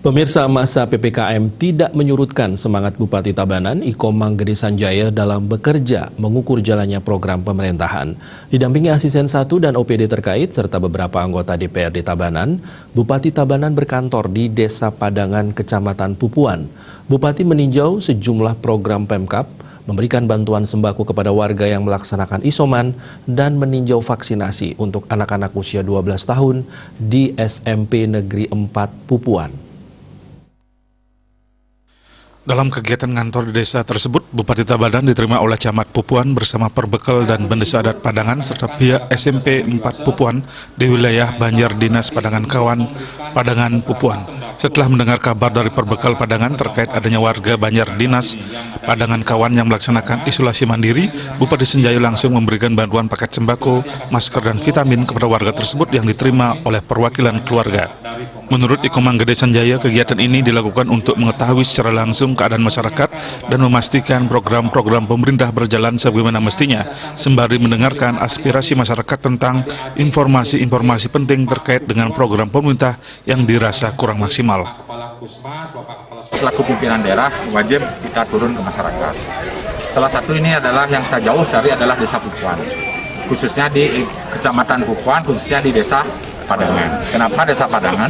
Pemirsa, masa PPKM tidak menyurutkan semangat Bupati Tabanan, Iko Manggede Sanjaya dalam bekerja mengukur jalannya program pemerintahan. Didampingi asisten 1 dan OPD terkait serta beberapa anggota DPRD Tabanan, Bupati Tabanan berkantor di Desa Padangan, Kecamatan Pupuan. Bupati meninjau sejumlah program Pemkab, memberikan bantuan sembako kepada warga yang melaksanakan isoman, dan meninjau vaksinasi untuk anak-anak usia 12 tahun di SMP Negeri 4 Pupuan. Dalam kegiatan ngantor di desa tersebut, Bupati Tabanan diterima oleh Camat Pupuan bersama Perbekal dan Bendesa Adat Padangan serta pihak SMP 4 Pupuan di wilayah Banjar Dinas Padangan Kawan, Padangan Pupuan. Setelah mendengar kabar dari Perbekal Padangan terkait adanya warga Banjar Dinas Padangan Kawan yang melaksanakan isolasi mandiri, Bupati Sanjaya langsung memberikan bantuan paket sembako, masker, dan vitamin kepada warga tersebut yang diterima oleh perwakilan keluarga. Menurut Iko Manggede Sanjaya, kegiatan ini dilakukan untuk mengetahui secara langsung keadaan masyarakat dan memastikan program-program pemerintah berjalan sebagaimana mestinya, sembari mendengarkan aspirasi masyarakat tentang informasi-informasi penting terkait dengan program pemerintah yang dirasa kurang maksimal. Selaku pimpinan daerah, wajib kita turun ke masyarakat. Salah satu ini adalah yang saya jauh cari adalah Desa Pupuan, khususnya di Kecamatan Pupuan, khususnya di Desa Padangan. Kenapa Desa Padangan?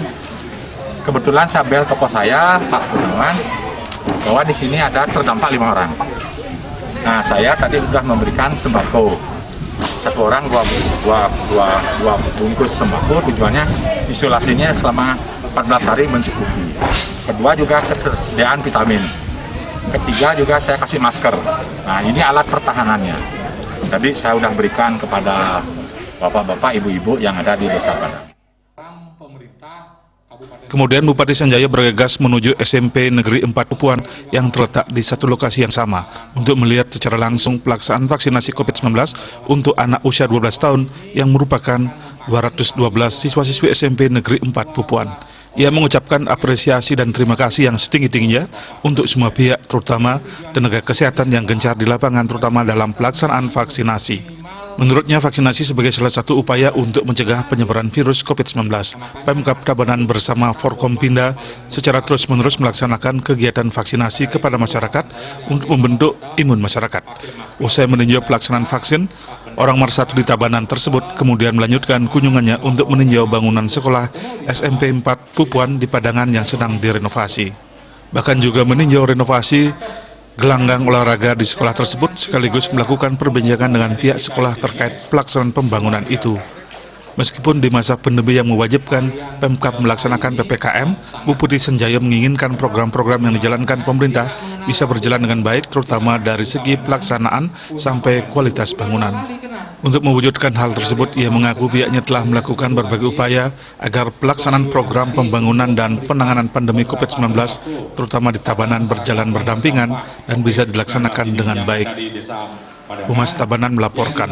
Kebetulan saya bel toko saya, Pak Gunawan, bahwa di sini ada terdampak 5 orang. Nah, saya tadi sudah memberikan sembako. Satu orang dua bungkus sembako, tujuannya isolasinya selama 14 hari mencukupi. Kedua juga ketersediaan vitamin. Ketiga juga saya kasih masker. Nah, ini alat pertahanannya. Tadi saya sudah berikan kepada bapak-bapak, ibu-ibu yang ada di Desa Padangan. Kemudian Bupati Sanjaya bergegas menuju SMP Negeri 4 Pupuan yang terletak di satu lokasi yang sama untuk melihat secara langsung pelaksanaan vaksinasi COVID-19 untuk anak usia 12 tahun yang merupakan 212 siswa-siswi SMP Negeri 4 Pupuan. Ia mengucapkan apresiasi dan terima kasih yang setinggi-tingginya untuk semua pihak, terutama tenaga kesehatan yang gencar di lapangan, terutama dalam pelaksanaan vaksinasi. Menurutnya, vaksinasi sebagai salah satu upaya untuk mencegah penyebaran virus COVID-19. Pemkab Tabanan bersama Forkompinda secara terus-menerus melaksanakan kegiatan vaksinasi kepada masyarakat untuk membentuk imun masyarakat. Usai meninjau pelaksanaan vaksin, orang Marsatu di Tabanan tersebut kemudian melanjutkan kunjungannya untuk meninjau bangunan sekolah SMP 4 Pupuan di Padangan yang sedang direnovasi. Bahkan juga meninjau renovasi gelanggang olahraga di sekolah tersebut sekaligus melakukan perbincangan dengan pihak sekolah terkait pelaksanaan pembangunan itu. Meskipun di masa pandemi yang mewajibkan Pemkab melaksanakan PPKM, Bupati Sanjaya menginginkan program-program yang dijalankan pemerintah bisa berjalan dengan baik, terutama dari segi pelaksanaan sampai kualitas bangunan. Untuk mewujudkan hal tersebut, ia mengaku pihaknya telah melakukan berbagai upaya agar pelaksanaan program pembangunan dan penanganan pandemi COVID-19, terutama di Tabanan, berjalan berdampingan dan bisa dilaksanakan dengan baik. Humas Tabanan melaporkan.